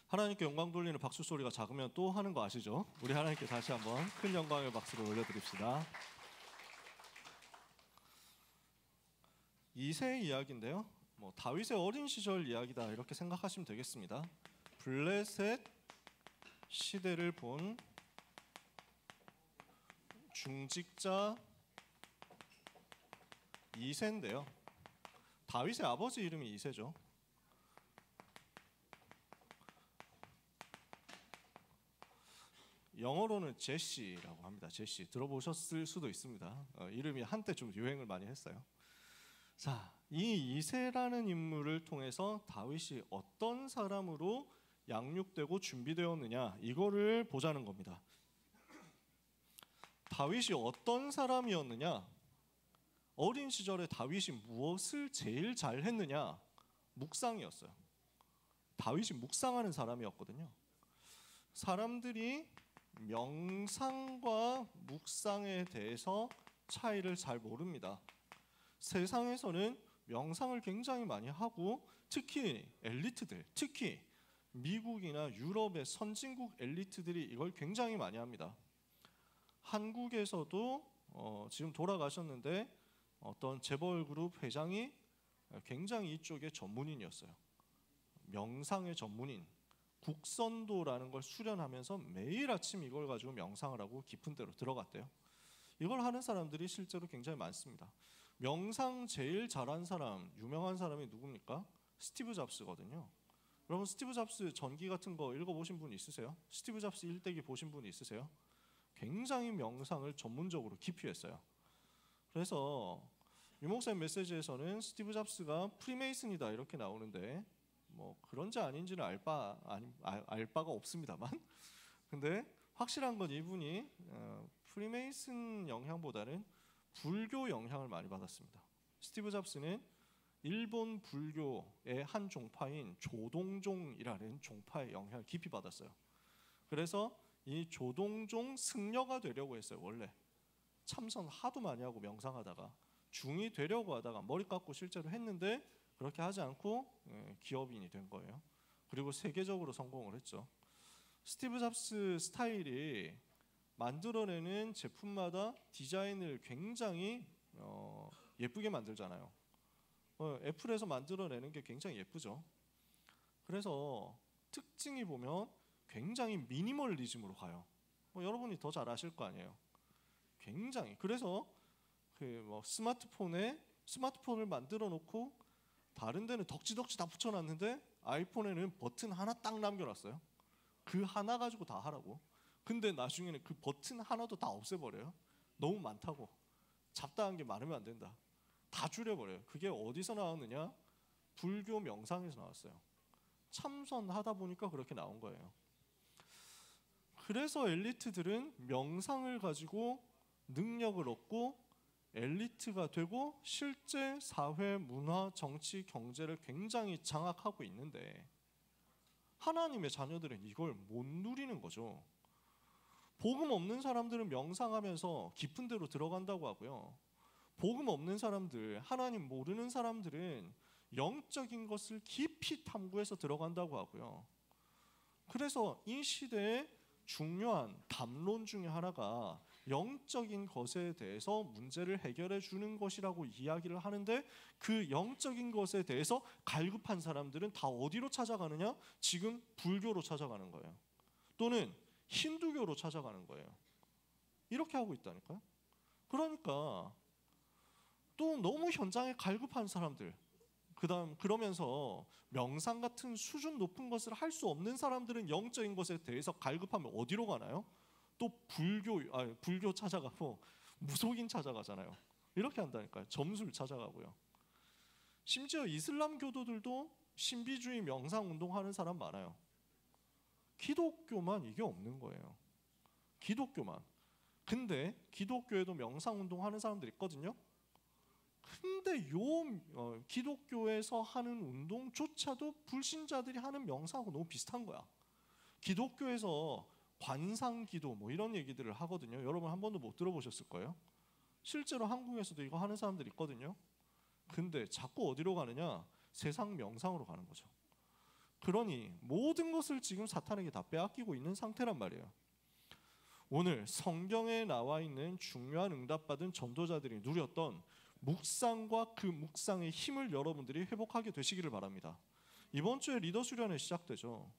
하나님께 영광 돌리는 박수 소리가 작으면 또 하는 거 아시죠? 우리 하나님께 다시 한번 큰 영광의 박수를 올려드립시다. 이새의 이야기인데요. 다윗의 어린 시절 이야기다 이렇게 생각하시면 되겠습니다. 블레셋 시대를 본 중직자 이새인데요. 다윗의 아버지 이름이 이새죠. 영어로는 제시라고 합니다. 제시 들어보셨을 수도 있습니다. 이름이 한때 좀 유행을 많이 했어요. 자, 이 이새라는 인물을 통해서 다윗이 어떤 사람으로 양육되고 준비되었느냐 이거를 보자는 겁니다. 다윗이 어떤 사람이었느냐? 어린 시절에 다윗이 무엇을 제일 잘했느냐? 묵상이었어요. 다윗이 묵상하는 사람이었거든요. 사람들이 명상과 묵상에 대해서 차이를 잘 모릅니다. 세상에서는 명상을 굉장히 많이 하고 특히 엘리트들, 특히 미국이나 유럽의 선진국 엘리트들이 이걸 굉장히 많이 합니다. 한국에서도 지금 돌아가셨는데 어떤 재벌 그룹 회장이 굉장히 이쪽의 전문인이었어요. 명상의 전문인. 국선도라는 걸 수련하면서 매일 아침 이걸 가지고 명상을 하고 깊은 데로 들어갔대요. 이걸 하는 사람들이 실제로 굉장히 많습니다. 명상 제일 잘한 사람, 유명한 사람이 누굽니까? 스티브 잡스거든요. 여러분 스티브 잡스 전기 같은 거 읽어보신 분 있으세요? 스티브 잡스 일대기 보신 분 있으세요? 굉장히 명상을 전문적으로 깊이 했어요. 그래서 유목사님 메시지에서는 스티브 잡스가 프리메이슨이다 이렇게 나오는데 그런지 아닌지는 알 바가 없습니다만 근데 확실한 건 이분이 프리메이슨 영향보다는 불교 영향을 많이 받았습니다. 스티브 잡스는 일본 불교의 한 종파인 조동종이라는 종파의 영향을 깊이 받았어요. 그래서 이 조동종 승려가 되려고 했어요. 원래 참선 하도 많이 하고 명상하다가 중이 되려고 하다가 머리 깎고 실제로 했는데 그렇게 하지 않고 기업인이 된 거예요. 그리고 세계적으로 성공을 했죠. 스티브 잡스 스타일이 만들어내는 제품마다 디자인을 굉장히 예쁘게 만들잖아요. 애플에서 만들어내는 게 굉장히 예쁘죠. 그래서 특징이 보면 굉장히 미니멀리즘으로 가요. 여러분이 더 잘 아실 거 아니에요. 굉장히. 그래서 스마트폰을 만들어 놓고 다른 데는 덕지덕지 다 붙여놨는데 아이폰에는 버튼 하나 딱 남겨놨어요. 그 하나 가지고 다 하라고. 근데 나중에는 그 버튼 하나도 다 없애버려요. 너무 많다고. 잡다한 게 많으면 안 된다. 다 줄여버려요. 그게 어디서 나왔느냐? 불교 명상에서 나왔어요. 참선하다 보니까 그렇게 나온 거예요. 그래서 엘리트들은 명상을 가지고 능력을 얻고 엘리트가 되고 실제 사회, 문화, 정치, 경제를 굉장히 장악하고 있는데 하나님의 자녀들은 이걸 못 누리는 거죠. 복음 없는 사람들은 명상하면서 깊은 데로 들어간다고 하고요. 복음 없는 사람들, 하나님 모르는 사람들은 영적인 것을 깊이 탐구해서 들어간다고 하고요. 그래서 이 시대에 중요한 담론 중에 하나가 영적인 것에 대해서 문제를 해결해 주는 것이라고 이야기를 하는데 그 영적인 것에 대해서 갈급한 사람들은 다 어디로 찾아가느냐? 지금 불교로 찾아가는 거예요. 또는 힌두교로 찾아가는 거예요. 이렇게 하고 있다니까요. 그러니까 또 너무 현장에 갈급한 사람들, 그러면서 명상 같은 수준 높은 것을 할 수 없는 사람들은 영적인 것에 대해서 갈급하면 어디로 가나요? 또 불교 찾아가고 무속인 찾아가잖아요. 이렇게 한다니까요. 점술 찾아가고요. 심지어 이슬람 교도들도 신비주의 명상 운동하는 사람 많아요. 기독교만 이게 없는 거예요. 기독교만. 근데 기독교에도 명상 운동하는 사람들 있거든요. 근데 기독교에서 하는 운동조차도 불신자들이 하는 명상하고 너무 비슷한 거야. 기독교에서 관상기도 이런 얘기들을 하거든요. 여러분 한 번도 못 들어보셨을 거예요. 실제로 한국에서도 이거 하는 사람들이 있거든요. 근데 자꾸 어디로 가느냐? 세상 명상으로 가는 거죠. 그러니 모든 것을 지금 사탄에게 다 빼앗기고 있는 상태란 말이에요. 오늘 성경에 나와 있는 중요한 응답받은 전도자들이 누렸던 묵상과 그 묵상의 힘을 여러분들이 회복하게 되시기를 바랍니다. 이번 주에 리더 수련회 시작되죠.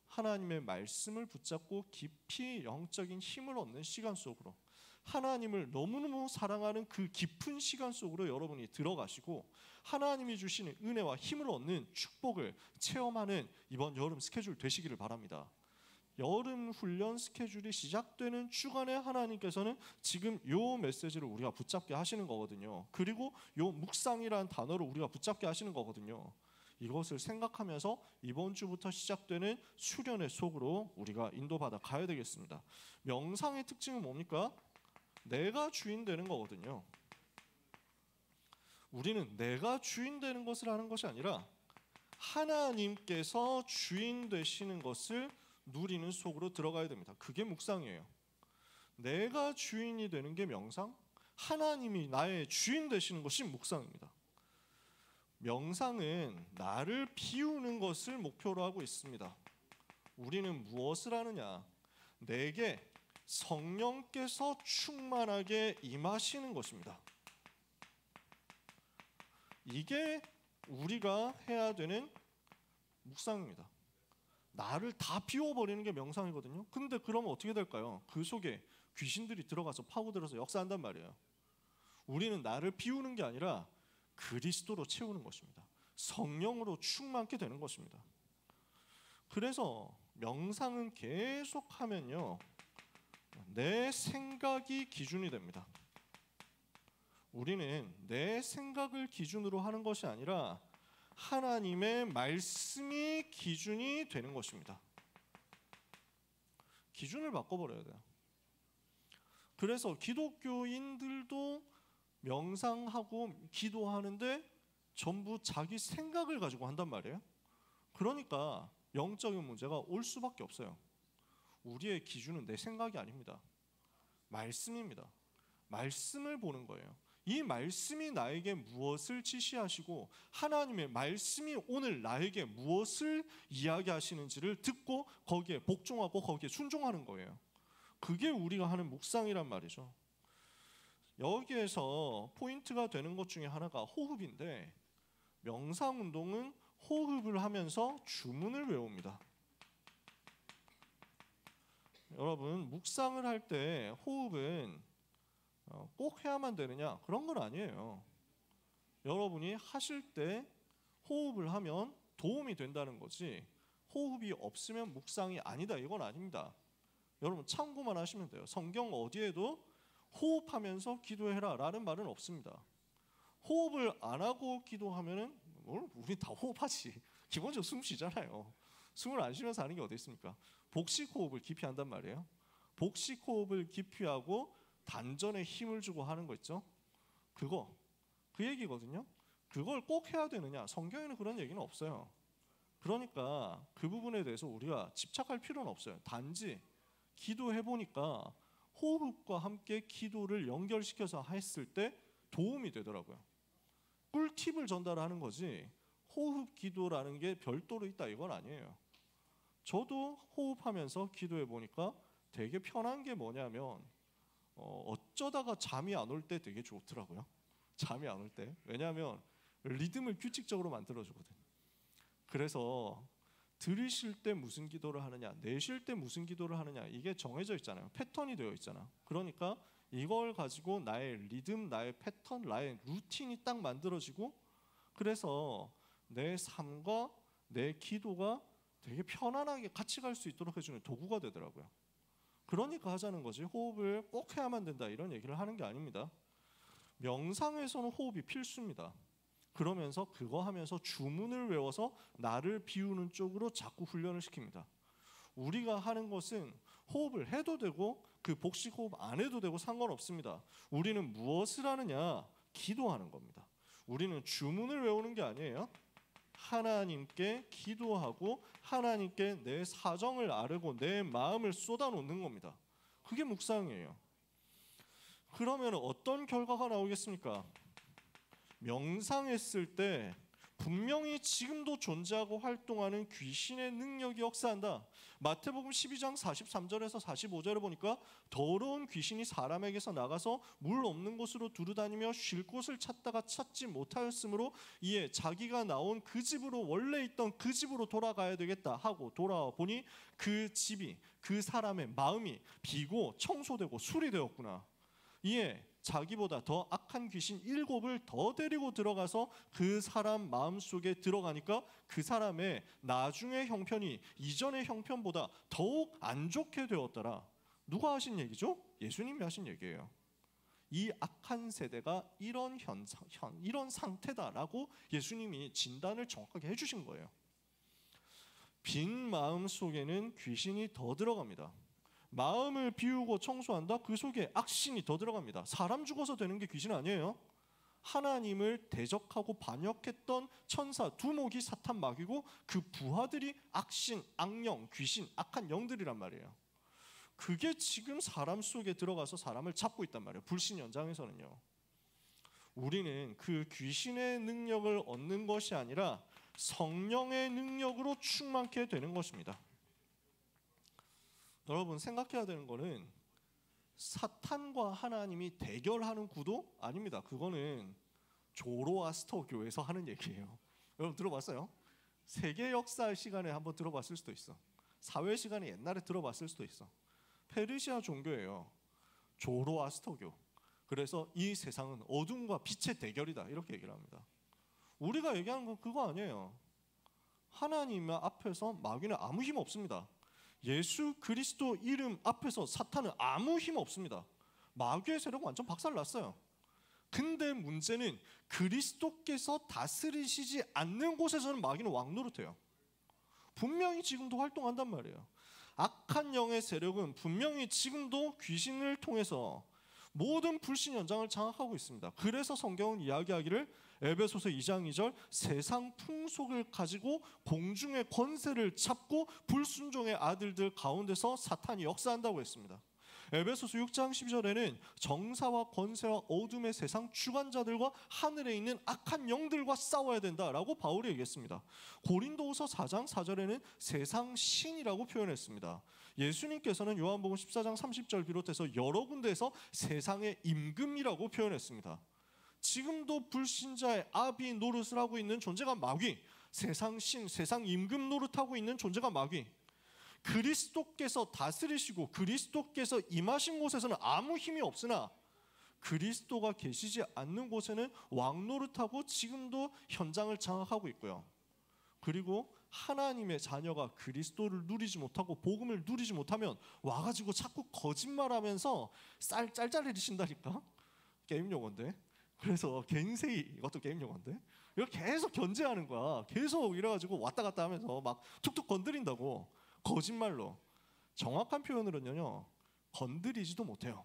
하나님의 말씀을 붙잡고 깊이 영적인 힘을 얻는 시간 속으로, 하나님을 너무너무 사랑하는 그 깊은 시간 속으로 여러분이 들어가시고 하나님이 주시는 은혜와 힘을 얻는 축복을 체험하는 이번 여름 스케줄 되시기를 바랍니다. 여름 훈련 스케줄이 시작되는 주간에 하나님께서는 지금 요 메시지를 우리가 붙잡게 하시는 거거든요. 그리고 요 묵상이라는 단어를 우리가 붙잡게 하시는 거거든요. 이것을 생각하면서 이번 주부터 시작되는 수련회 속으로 우리가 인도받아 가야 되겠습니다. 명상의 특징은 뭡니까? 내가 주인 되는 거거든요. 우리는 내가 주인 되는 것을 하는 것이 아니라 하나님께서 주인 되시는 것을 누리는 속으로 들어가야 됩니다. 그게 묵상이에요. 내가 주인이 되는 게 명상, 하나님이 나의 주인 되시는 것이 묵상입니다. 명상은 나를 비우는 것을 목표로 하고 있습니다. 우리는 무엇을 하느냐? 내게 성령께서 충만하게 임하시는 것입니다. 이게 우리가 해야 되는 묵상입니다. 나를 다 비워버리는 게 명상이거든요. 근데 그러면 어떻게 될까요? 그 속에 귀신들이 들어가서 파고들어서 역사한단 말이에요. 우리는 나를 비우는 게 아니라 그리스도로 채우는 것입니다. 성령으로 충만케 되는 것입니다. 그래서 명상은 계속하면요, 내 생각이 기준이 됩니다. 우리는 내 생각을 기준으로 하는 것이 아니라 하나님의 말씀이 기준이 되는 것입니다. 기준을 바꿔버려야 돼요. 그래서 기독교인들도 명상하고 기도하는데 전부 자기 생각을 가지고 한단 말이에요. 그러니까 영적인 문제가 올 수밖에 없어요. 우리의 기준은 내 생각이 아닙니다. 말씀입니다. 말씀을 보는 거예요. 이 말씀이 나에게 무엇을 지시하시고 하나님의 말씀이 오늘 나에게 무엇을 이야기하시는지를 듣고 거기에 복종하고 거기에 순종하는 거예요. 그게 우리가 하는 묵상이란 말이죠. 여기에서 포인트가 되는 것 중에 하나가 호흡인데, 명상 운동은 호흡을 하면서 주문을 외웁니다. 여러분, 묵상을 할 때 호흡은 꼭 해야만 되느냐? 그런 건 아니에요. 여러분이 하실 때 호흡을 하면 도움이 된다는 거지, 호흡이 없으면 묵상이 아니다, 이건 아닙니다. 여러분 참고만 하시면 돼요. 성경 어디에도 호흡하면서 기도해라 라는 말은 없습니다. 호흡을 안 하고 기도하면은 우리 다 호흡하지. 기본적으로 숨 쉬잖아요. 숨을 안 쉬면서 하는 게 어디 있습니까? 복식 호흡을 깊이 한단 말이에요. 복식 호흡을 깊이 하고 단전에 힘을 주고 하는 거 있죠? 그 얘기거든요. 그걸 꼭 해야 되느냐? 성경에는 그런 얘기는 없어요. 그러니까 그 부분에 대해서 우리가 집착할 필요는 없어요. 단지 기도해 보니까 호흡과 함께 기도를 연결시켜서 했을 때 도움이 되더라고요. 꿀팁을 전달하는 거지 호흡 기도라는 게 별도로 있다 이건 아니에요. 저도 호흡하면서 기도해 보니까 되게 편한 게 뭐냐면 어쩌다가 잠이 안 올 때 되게 좋더라고요. 잠이 안 올 때. 왜냐하면 리듬을 규칙적으로 만들어주거든. 그래서 들으실 때 무슨 기도를 하느냐, 내쉴 때 무슨 기도를 하느냐, 이게 정해져 있잖아요. 패턴이 되어 있잖아. 그러니까 이걸 가지고 나의 리듬, 나의 패턴, 나의 루틴이 딱 만들어지고, 그래서 내 삶과 내 기도가 되게 편안하게 같이 갈 수 있도록 해주는 도구가 되더라고요. 그러니까 하자는 거지, 호흡을 꼭 해야만 된다 이런 얘기를 하는 게 아닙니다. 명상에서는 호흡이 필수입니다. 그러면서 그거 하면서 주문을 외워서 나를 비우는 쪽으로 자꾸 훈련을 시킵니다. 우리가 하는 것은 호흡을 해도 되고 그 복식 호흡 안 해도 되고 상관없습니다. 우리는 무엇을 하느냐? 기도하는 겁니다. 우리는 주문을 외우는 게 아니에요. 하나님께 기도하고 하나님께 내 사정을 아뢰고 내 마음을 쏟아놓는 겁니다. 그게 묵상이에요. 그러면 어떤 결과가 나오겠습니까? 명상했을 때 분명히 지금도 존재하고 활동하는 귀신의 능력이 역사한다. 마태복음 12장 43절에서 45절을 보니까 더러운 귀신이 사람에게서 나가서 물 없는 곳으로 두루다니며 쉴 곳을 찾다가 찾지 못하였으므로 이에 자기가 나온 그 집으로, 원래 있던 그 집으로 돌아가야 되겠다 하고 돌아와 보니 그 집이, 그 사람의 마음이 비고 청소되고 수리되었구나. 이에 자기보다 더 악한 귀신 7을 더 데리고 들어가서 그 사람 마음속에 들어가니까 그 사람의 나중의 형편이 이전의 형편보다 더욱 안 좋게 되었더라. 누가 하신 얘기죠? 예수님이 하신 얘기예요. 이 악한 세대가 이런 이런 상태다라고 예수님이 진단을 정확하게 해주신 거예요. 빈 마음 속에는 귀신이 더 들어갑니다. 마음을 비우고 청소한다? 그 속에 악신이 더 들어갑니다. 사람 죽어서 되는 게 귀신 아니에요. 하나님을 대적하고 반역했던 천사 두목이 사탄 마귀고 그 부하들이 악신, 악령, 귀신, 악한 영들이란 말이에요. 그게 지금 사람 속에 들어가서 사람을 잡고 있단 말이에요. 불신 현장에서는요. 우리는 그 귀신의 능력을 얻는 것이 아니라 성령의 능력으로 충만케 되는 것입니다. 여러분, 생각해야 되는 거는 사탄과 하나님이 대결하는 구도 아닙니다. 그거는 조로아스터 교에서 하는 얘기예요. 여러분 들어봤어요? 세계 역사 시간에 한번 들어봤을 수도 있어. 사회 시간에 옛날에 들어봤을 수도 있어. 페르시아 종교예요. 조로아스터교. 그래서 이 세상은 어둠과 빛의 대결이다, 이렇게 얘기를 합니다. 우리가 얘기하는 건 그거 아니에요. 하나님 앞에서 마귀는 아무 힘 없습니다. 예수 그리스도 이름 앞에서 사탄은 아무 힘 없습니다. 마귀의 세력은 완전 박살났어요. 근데 문제는 그리스도께서 다스리시지 않는 곳에서는 마귀는 왕노릇해요. 분명히 지금도 활동한단 말이에요. 악한 영의 세력은 분명히 지금도 귀신을 통해서 모든 불신 현장을 장악하고 있습니다. 그래서 성경은 이야기하기를 에베소서 2장 2절 세상 풍속을 가지고 공중의 권세를 잡고 불순종의 아들들 가운데서 사탄이 역사한다고 했습니다. 에베소서 6장 12절에는 정사와 권세와 어둠의 세상 주관자들과 하늘에 있는 악한 영들과 싸워야 된다라고 바울이 얘기했습니다. 고린도후서 4장 4절에는 세상 신이라고 표현했습니다. 예수님께서는 요한복음 14장 30절 비롯해서 여러 군데에서 세상의 임금이라고 표현했습니다. 지금도 불신자의 아비 노릇을 하고 있는 존재가 마귀, 세상 신, 세상 임금 노릇하고 있는 존재가 마귀. 그리스도께서 다스리시고 그리스도께서 임하신 곳에서는 아무 힘이 없으나 그리스도가 계시지 않는 곳에는 왕노릇하고 지금도 현장을 장악하고 있고요. 그리고 하나님의 자녀가 그리스도를 누리지 못하고 복음을 누리지 못하면 와가지고 자꾸 거짓말하면서 짤짤해지신다니까. 게임 용어인데. 그래서 갱세이, 이것도 게임 용어인데, 이걸 계속 견제하는 거야. 계속 이래가지고 왔다 갔다 하면서 막 툭툭 건드린다고. 거짓말로. 정확한 표현으로는요, 건드리지도 못해요.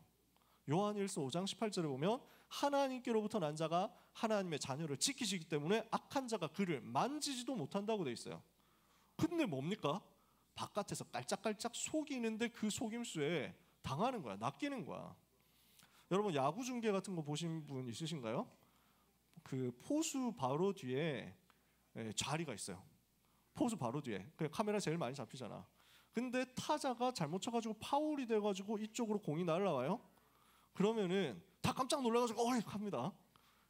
요한일서 5장 18절에 보면 하나님께로부터 난 자가 하나님의 자녀를 지키시기 때문에 악한 자가 그를 만지지도 못한다고 돼 있어요. 근데 뭡니까? 바깥에서 깔짝깔짝 속이는데 그 속임수에 당하는 거야. 낚이는 거야. 여러분 야구 중계 같은 거 보신 분 있으신가요? 그 포수 바로 뒤에 자리가 있어요. 포수 바로 뒤에. 그 카메라 제일 많이 잡히잖아. 근데 타자가 잘못 쳐가지고 파울이 돼가지고 이쪽으로 공이 날아와요. 그러면은 다 깜짝 놀라가지고 어이 합니다.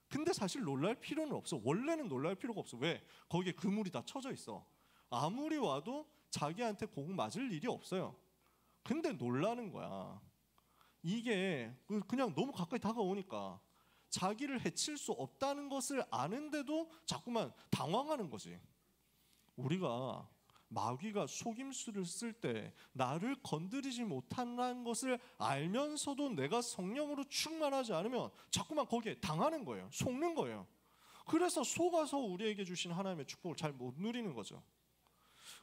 근데 사실 놀랄 필요는 없어. 원래는 놀랄 필요가 없어. 왜? 거기에 그물이 다 쳐져 있어. 아무리 와도 자기한테 공 맞을 일이 없어요. 근데 놀라는 거야. 이게 그냥 너무 가까이 다가오니까 자기를 해칠 수 없다는 것을 아는데도 자꾸만 당황하는 거지. 우리가 마귀가 속임수를 쓸 때 나를 건드리지 못한다는 것을 알면서도 내가 성령으로 충만하지 않으면 자꾸만 거기에 당하는 거예요. 속는 거예요. 그래서 속아서 우리에게 주신 하나님의 축복을 잘 못 누리는 거죠.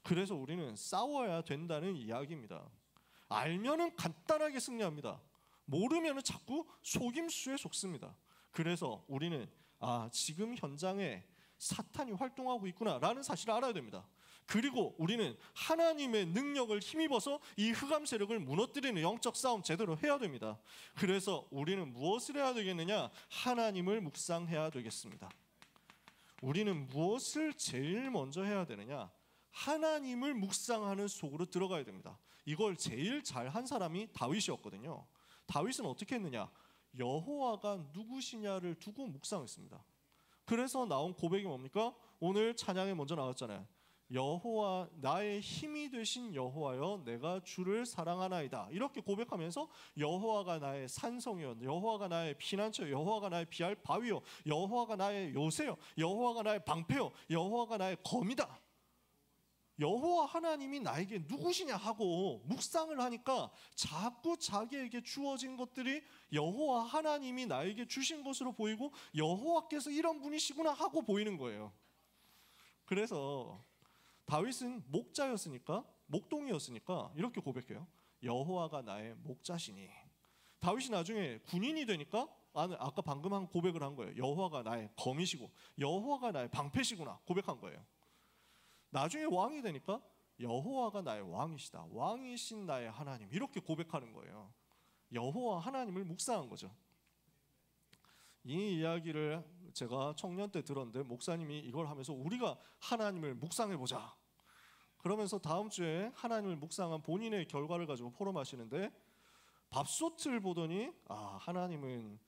그래서 우리는 싸워야 된다는 이야기입니다. 알면은 간단하게 승리합니다. 모르면은 자꾸 속임수에 속습니다. 그래서 우리는 지금 현장에 사탄이 활동하고 있구나라는 사실을 알아야 됩니다. 그리고 우리는 하나님의 능력을 힘입어서 이 흑암 세력을 무너뜨리는 영적 싸움 제대로 해야 됩니다. 그래서 우리는 무엇을 해야 되겠느냐? 하나님을 묵상해야 되겠습니다. 우리는 무엇을 제일 먼저 해야 되느냐? 하나님을 묵상하는 속으로 들어가야 됩니다. 이걸 제일 잘한 사람이 다윗이었거든요. 다윗은 어떻게 했느냐? 여호와가 누구시냐를 두고 묵상했습니다. 그래서 나온 고백이 뭡니까? 오늘 찬양에 먼저 나왔잖아요. 여호와 나의 힘이 되신 여호와여 내가 주를 사랑하나이다. 이렇게 고백하면서 여호와가 나의 산성이요, 여호와가 나의 피난처요, 여호와가 나의 피할 바위요, 여호와가 나의 요새요, 여호와가 나의 방패요, 여호와가 나의 검이다. 여호와 하나님이 나에게 누구시냐 하고 묵상을 하니까 자꾸 자기에게 주어진 것들이 여호와 하나님이 나에게 주신 것으로 보이고 여호와께서 이런 분이시구나 하고 보이는 거예요. 그래서 다윗은 목자였으니까, 목동이었으니까 이렇게 고백해요. 여호와가 나의 목자시니. 다윗이 나중에 군인이 되니까 아까 방금 한 고백을 한 거예요. 여호와가 나의 검이시고 여호와가 나의 방패시구나 고백한 거예요. 나중에 왕이 되니까 여호와가 나의 왕이시다, 왕이신 나의 하나님, 이렇게 고백하는 거예요. 여호와 하나님을 묵상한 거죠. 이 이야기를 제가 청년 때 들었는데 목사님이 이걸 하면서 우리가 하나님을 묵상해보자 그러면서 다음 주에 하나님을 묵상한 본인의 결과를 가지고 포럼하시는데, 밥솥을 보더니 하나님은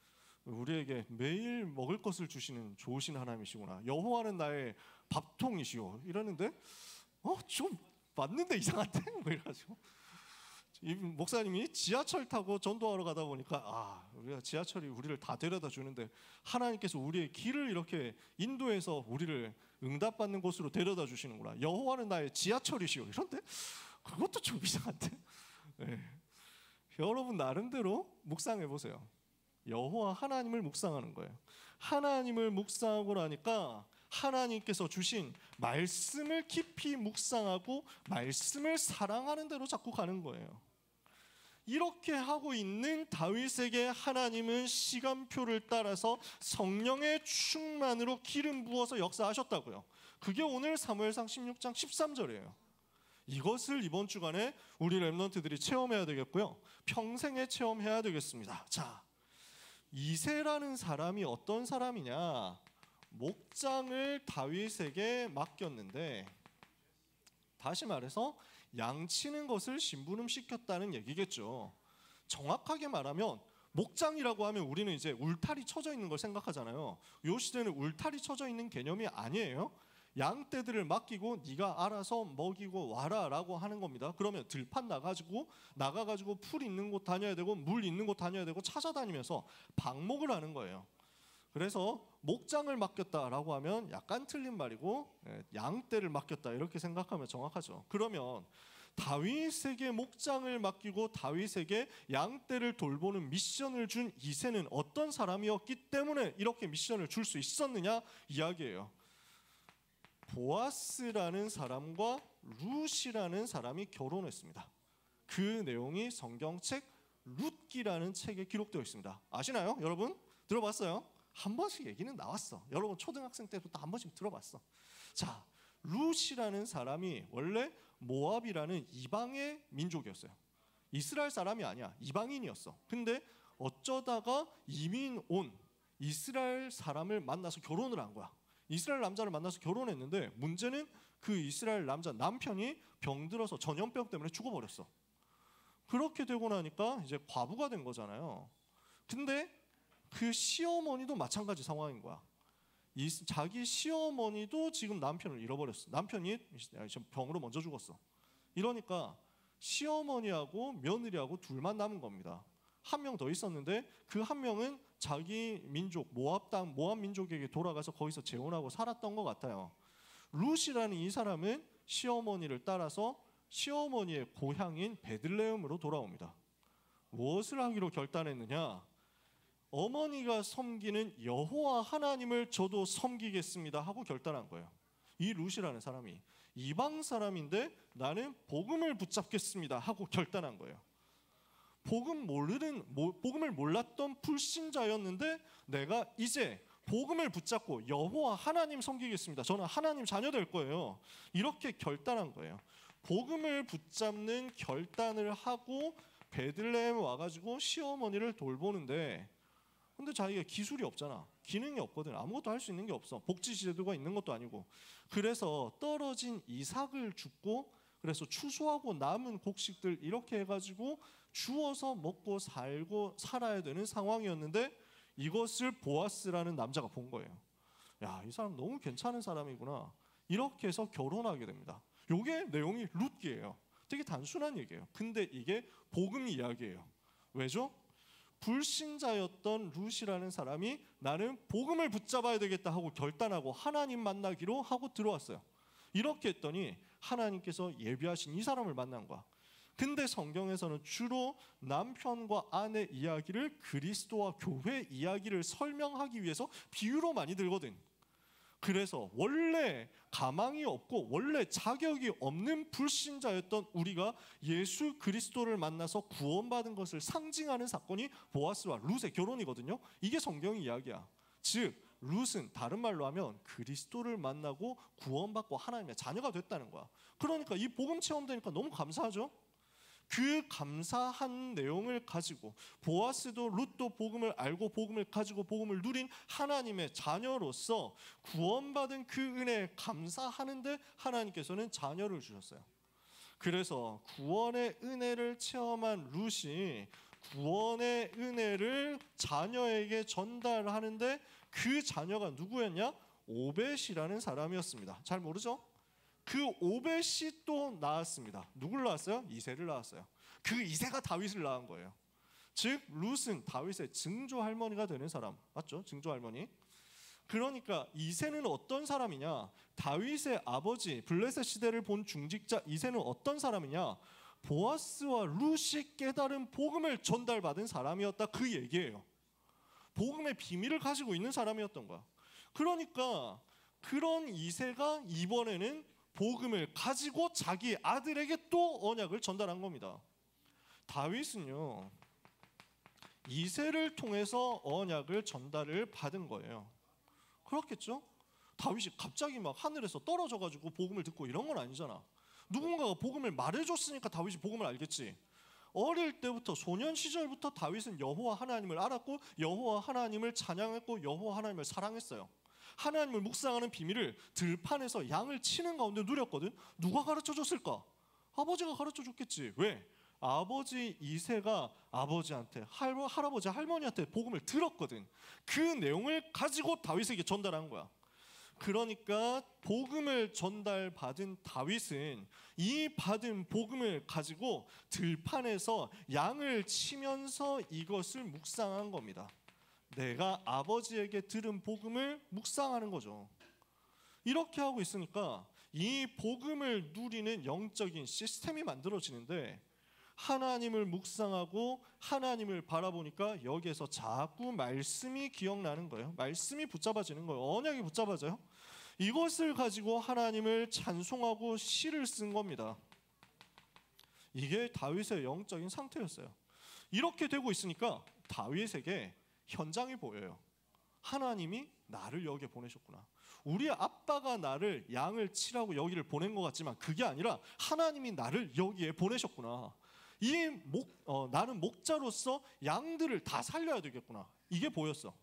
우리에게 매일 먹을 것을 주시는 좋으신 하나님이시구나, 여호와는 나의 밥통이시오 이러는데 좀 맞는데 이상한데? 뭐 이래가지고 이 목사님이 지하철 타고 전도하러 가다 보니까 우리가 지하철이 우리를 다 데려다 주는데 하나님께서 우리의 길을 이렇게 인도해서 우리를 응답받는 곳으로 데려다 주시는구나, 여호와는 나의 지하철이시오 이런데 그것도 좀 이상한데? 네. 여러분 나름대로 묵상해 보세요. 여호와 하나님을 묵상하는 거예요. 하나님을 묵상하고 나니까 하나님께서 주신 말씀을 깊이 묵상하고 말씀을 사랑하는 대로 자꾸 가는 거예요. 이렇게 하고 있는 다윗에게 하나님은 시간표를 따라서 성령의 충만으로 기름 부어서 역사하셨다고요. 그게 오늘 사무엘상 16장 13절이에요. 이것을 이번 주간에 우리 렘넌트들이 체험해야 되겠고요, 평생에 체험해야 되겠습니다. 자, 이새라는 사람이 어떤 사람이냐? 목장을 다윗에게 맡겼는데, 다시 말해서 양치는 것을 심부름시켰다는 얘기겠죠. 정확하게 말하면 목장이라고 하면 우리는 이제 울타리 쳐져 있는 걸 생각하잖아요. 이 시대는 울타리 쳐져 있는 개념이 아니에요. 양떼들을 맡기고 네가 알아서 먹이고 와라 라고 하는 겁니다. 그러면 들판 나가가지고 풀 있는 곳 다녀야 되고 물 있는 곳 다녀야 되고 찾아다니면서 방목을 하는 거예요. 그래서 목장을 맡겼다라고 하면 약간 틀린 말이고, 양떼를 맡겼다 이렇게 생각하면 정확하죠. 그러면 다윗에게 목장을 맡기고 다윗에게 양떼를 돌보는 미션을 준 이새는 어떤 사람이었기 때문에 이렇게 미션을 줄 수 있었느냐 이야기예요. 보아스라는 사람과 룻이라는 사람이 결혼했습니다. 그 내용이 성경책 룻기라는 책에 기록되어 있습니다. 아시나요? 여러분 들어봤어요? 한 번씩 얘기는 나왔어. 여러분 초등학생 때부터 한 번씩 들어봤어. 자, 룻이라는 사람이 원래 모압이라는 이방의 민족이었어요. 이스라엘 사람이 아니야. 이방인이었어. 근데 어쩌다가 이민 온 이스라엘 사람을 만나서 결혼을 한 거야. 이스라엘 남자를 만나서 결혼했는데 문제는 그 이스라엘 남자 남편이 병들어서 전염병 때문에 죽어버렸어. 그렇게 되고 나니까 이제 과부가 된 거잖아요. 근데 그 시어머니도 마찬가지 상황인 거야. 자기 시어머니도 지금 남편을 잃어버렸어. 남편이 병으로 먼저 죽었어. 이러니까 시어머니하고 며느리하고 둘만 남은 겁니다. 한 명 더 있었는데 그 한 명은 자기 민족 모압 민족에게 돌아가서 거기서 재혼하고 살았던 것 같아요. 룻이라는 이 사람은 시어머니를 따라서 시어머니의 고향인 베들레헴으로 돌아옵니다. 무엇을 하기로 결단했느냐? 어머니가 섬기는 여호와 하나님을 저도 섬기겠습니다 하고 결단한 거예요. 이 룻이라는 사람이 이방 사람인데 나는 복음을 붙잡겠습니다 하고 결단한 거예요. 복음을 몰랐던 불신자였는데 내가 이제 복음을 붙잡고 여호와 하나님 섬기겠습니다. 저는 하나님 자녀 될 거예요. 이렇게 결단한 거예요. 복음을 붙잡는 결단을 하고 베들레헴 와가지고 시어머니를 돌보는데 근데 자기가 기술이 없잖아. 기능이 없거든. 아무것도 할 수 있는 게 없어. 복지제도가 있는 것도 아니고. 그래서 떨어진 이삭을 줍고, 그래서 추수하고 남은 곡식들 이렇게 해가지고 주워서 먹고 살아야 되는 상황이었는데, 이것을 보아스라는 남자가 본 거예요. 야, 이 사람 너무 괜찮은 사람이구나. 이렇게 해서 결혼하게 됩니다. 요게 내용이 룻기예요. 되게 단순한 얘기예요. 근데 이게 복음 이야기예요. 왜죠? 불신자였던 룻이라는 사람이 나는 복음을 붙잡아야 되겠다 하고 결단하고 하나님 만나기로 하고 들어왔어요. 이렇게 했더니 하나님께서 예비하신 이 사람을 만난 거야. 근데 성경에서는 주로 남편과 아내 이야기를 그리스도와 교회 이야기를 설명하기 위해서 비유로 많이 들거든. 그래서 원래 가망이 없고 원래 자격이 없는 불신자였던 우리가 예수 그리스도를 만나서 구원받은 것을 상징하는 사건이 보아스와 룻의 결혼이거든요. 이게 성경 이야기야. 즉 룻은 다른 말로 하면 그리스도를 만나고 구원받고 하나님의 자녀가 됐다는 거야. 그러니까 이 복음 체험되니까 너무 감사하죠. 그 감사한 내용을 가지고 보아스도 룻도 복음을 알고 복음을 가지고 복음을 누린 하나님의 자녀로서 구원받은 그 은혜에 감사하는데 하나님께서는 자녀를 주셨어요. 그래서 구원의 은혜를 체험한 룻이 구원의 은혜를 자녀에게 전달하는데 그 자녀가 누구였냐? 오벳이라는 사람이었습니다. 잘 모르죠? 그 오벳이 또 낳았습니다. 누굴 낳았어요? 이새를 낳았어요. 그 이새가 다윗을 낳은 거예요. 즉 룻은 다윗의 증조 할머니가 되는 사람, 맞죠? 증조 할머니. 그러니까 이새는 어떤 사람이냐? 다윗의 아버지 블레셋 시대를 본 중직자 이새는 어떤 사람이냐? 보아스와 룻이 깨달은 복음을 전달받은 사람이었다, 그 얘기예요. 복음의 비밀을 가지고 있는 사람이었던 거야. 그러니까 그런 이새가 이번에는 복음을 가지고 자기 아들에게 또 언약을 전달한 겁니다. 다윗은요, 이새를 통해서 언약을 전달을 받은 거예요. 그렇겠죠? 다윗이 갑자기 막 하늘에서 떨어져 가지고 복음을 듣고 이런 건 아니잖아. 누군가가 복음을 말해줬으니까 다윗이 복음을 알겠지. 어릴 때부터 소년 시절부터 다윗은 여호와 하나님을 알았고 여호와 하나님을 찬양했고 여호와 하나님을 사랑했어요. 하나님을 묵상하는 비밀을 들판에서 양을 치는 가운데 누렸거든. 누가 가르쳐줬을까? 아버지가 가르쳐줬겠지. 왜? 아버지 이새가 아버지한테, 할아버지 할머니한테 복음을 들었거든. 그 내용을 가지고 다윗에게 전달한 거야. 그러니까 복음을 전달받은 다윗은 이 받은 복음을 가지고 들판에서 양을 치면서 이것을 묵상한 겁니다. 내가 아버지에게 들은 복음을 묵상하는 거죠. 이렇게 하고 있으니까 이 복음을 누리는 영적인 시스템이 만들어지는데, 하나님을 묵상하고 하나님을 바라보니까 여기에서 자꾸 말씀이 기억나는 거예요. 말씀이 붙잡아지는 거예요. 언약이 붙잡아져요. 이것을 가지고 하나님을 찬송하고 시를 쓴 겁니다. 이게 다윗의 영적인 상태였어요. 이렇게 되고 있으니까 다윗에게 현장이 보여요. 하나님이 나를 여기에 보내셨구나. 우리 아빠가 나를 양을 치라고 여기를 보낸 것 같지만 그게 아니라 하나님이 나를 여기에 보내셨구나. 나는 목자로서 양들을 다 살려야 되겠구나. 이게 보였어.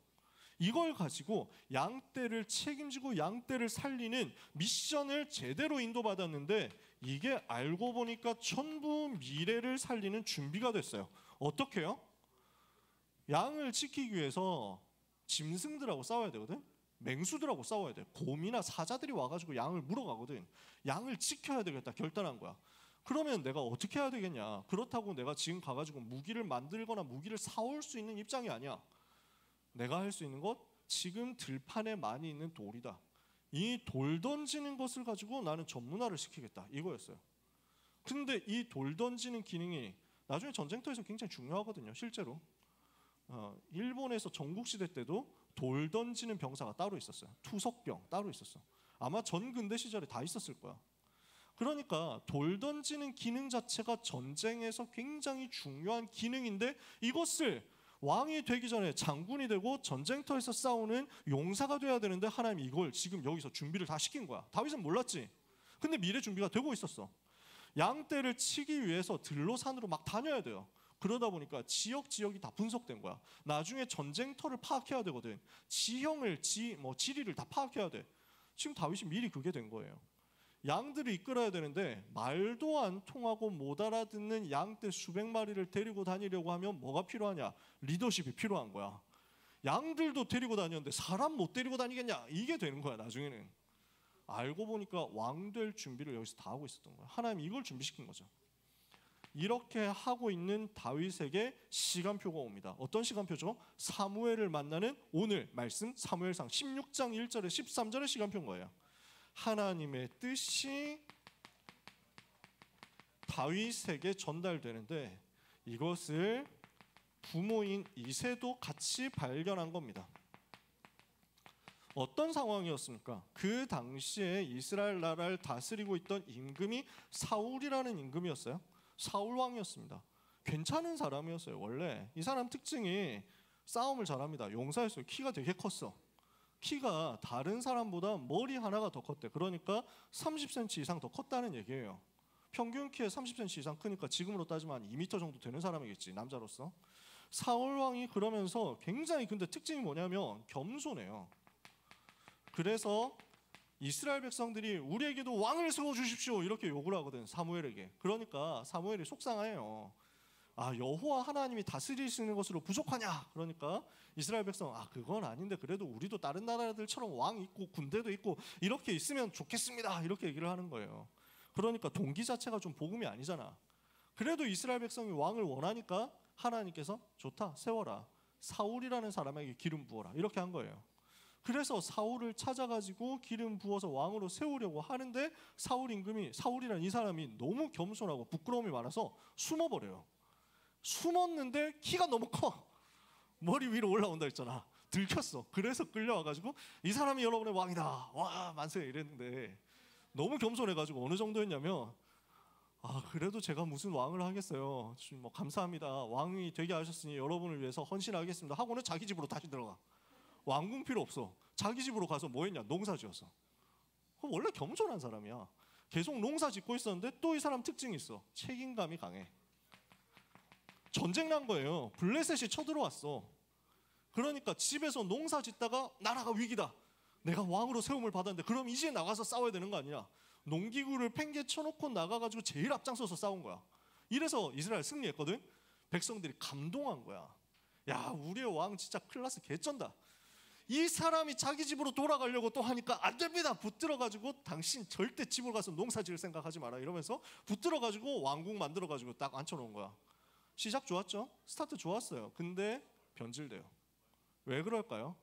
이걸 가지고 양떼를 책임지고 양떼를 살리는 미션을 제대로 인도받았는데, 이게 알고 보니까 전부 미래를 살리는 준비가 됐어요. 어떻게요? 양을 지키기 위해서 짐승들하고 싸워야 되거든. 맹수들하고 싸워야 돼. 곰이나 사자들이 와가지고 양을 물어가거든. 양을 지켜야 되겠다 결단한 거야. 그러면 내가 어떻게 해야 되겠냐? 그렇다고 내가 지금 가가지고 무기를 만들거나 무기를 사올 수 있는 입장이 아니야. 내가 할 수 있는 것, 지금 들판에 많이 있는 돌이다. 이 돌 던지는 것을 가지고 나는 전문화를 시키겠다, 이거였어요. 근데 이 돌 던지는 기능이 나중에 전쟁터에서 굉장히 중요하거든요. 실제로 일본에서 전국시대 때도 돌 던지는 병사가 따로 있었어요. 투석병 따로 있었어. 아마 전근대 시절에 다 있었을 거야. 그러니까 돌 던지는 기능 자체가 전쟁에서 굉장히 중요한 기능인데, 이것을 왕이 되기 전에 장군이 되고 전쟁터에서 싸우는 용사가 돼야 되는데 하나님이 이걸 지금 여기서 준비를 다 시킨 거야. 다윗은 몰랐지. 근데 미래 준비가 되고 있었어. 양떼를 치기 위해서 들로 산으로 막 다녀야 돼요. 그러다 보니까 지역이 다 분석된 거야. 나중에 전쟁터를 파악해야 되거든. 지형을 지리를 다 파악해야 돼. 지금 다윗이 미리 그게 된 거예요. 양들을 이끌어야 되는데 말도 안 통하고 못 알아듣는 양떼 수백 마리를 데리고 다니려고 하면 뭐가 필요하냐? 리더십이 필요한 거야. 양들도 데리고 다녔는데 사람 못 데리고 다니겠냐? 이게 되는 거야 나중에는. 알고 보니까 왕 될 준비를 여기서 다 하고 있었던 거야. 하나님이 이걸 준비시킨 거죠. 이렇게 하고 있는 다윗에게 시간표가 옵니다. 어떤 시간표죠? 사무엘을 만나는 오늘 말씀 사무엘상 16장 1절에 13절의 시간표인 거예요. 하나님의 뜻이 다윗에게 전달되는데 이것을 부모인 이새도 같이 발견한 겁니다. 어떤 상황이었습니까? 그 당시에 이스라엘 나라를 다스리고 있던 임금이 사울이라는 임금이었어요. 사울 왕이었습니다. 괜찮은 사람이었어요. 원래 이 사람 특징이 싸움을 잘합니다. 용사였어요. 키가 되게 컸어. 키가 다른 사람보다 머리 하나가 더 컸대. 그러니까 30cm 이상 더 컸다는 얘기예요. 평균 키에 30cm 이상 크니까 지금으로 따지면 한 2m 정도 되는 사람이겠지, 남자로서. 사울 왕이 그러면서 굉장히 근데 특징이 뭐냐면 겸손해요. 그래서 이스라엘 백성들이 우리에게도 왕을 세워주십시오 이렇게 요구를 하거든, 사무엘에게. 그러니까 사무엘이 속상해요. 여호와 하나님이 다스리시는 것으로 부족하냐? 그러니까 이스라엘 백성 그건 아닌데 그래도 우리도 다른 나라들처럼 왕 있고 군대도 있고 이렇게 있으면 좋겠습니다 이렇게 얘기를 하는 거예요. 그러니까 동기 자체가 좀 복음이 아니잖아. 그래도 이스라엘 백성이 왕을 원하니까 하나님께서 좋다, 세워라, 사울이라는 사람에게 기름 부어라 이렇게 한 거예요. 그래서 사울을 찾아가지고 기름 부어서 왕으로 세우려고 하는데 사울 임금이, 사울이라는 이 사람이 너무 겸손하고 부끄러움이 많아서 숨어버려요. 숨었는데 키가 너무 커. 머리 위로 올라온다 했잖아. 들켰어. 그래서 끌려와가지고 이 사람이 여러분의 왕이다, 와 만세 이랬는데 너무 겸손해가지고 어느 정도였냐면 그래도 제가 무슨 왕을 하겠어요. 뭐 감사합니다. 왕이 되게 하셨으니 여러분을 위해서 헌신하겠습니다 하고는 자기 집으로 다시 들어가. 왕궁 필요 없어. 자기 집으로 가서 뭐 했냐? 농사 지었어. 원래 겸손한 사람이야. 계속 농사 짓고 있었는데 또 이 사람 특징이 있어. 책임감이 강해. 전쟁 난 거예요. 블레셋이 쳐들어왔어. 그러니까 집에서 농사 짓다가 나라가 위기다, 내가 왕으로 세움을 받았는데 그럼 이제 나가서 싸워야 되는 거 아니냐. 농기구를 팽개쳐놓고 나가가지고 제일 앞장서서 싸운 거야. 이래서 이스라엘 승리했거든. 백성들이 감동한 거야. 야, 우리의 왕 진짜 클래스 개쩐다. 이 사람이 자기 집으로 돌아가려고 또 하니까 안 됩니다. 붙들어가지고 당신 절대 집으로 가서 농사 지을 생각하지 마라 이러면서 붙들어가지고 왕궁 만들어가지고 딱 앉혀놓은 거야. 시작 좋았죠? 스타트 좋았어요. 근데 변질돼요. 왜 그럴까요?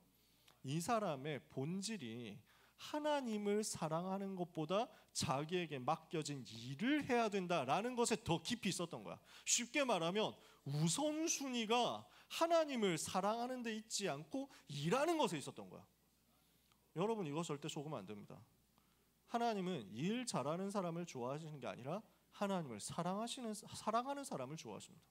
이 사람의 본질이 하나님을 사랑하는 것보다 자기에게 맡겨진 일을 해야 된다라는 것에 더 깊이 있었던 거야. 쉽게 말하면 우선순위가 하나님을 사랑하는 데 있지 않고 일하는 것에 있었던 거야. 여러분 이거 절대 속으면 안 됩니다. 하나님은 일 잘하는 사람을 좋아하시는 게 아니라 하나님을 사랑하는 사람을 좋아하십니다.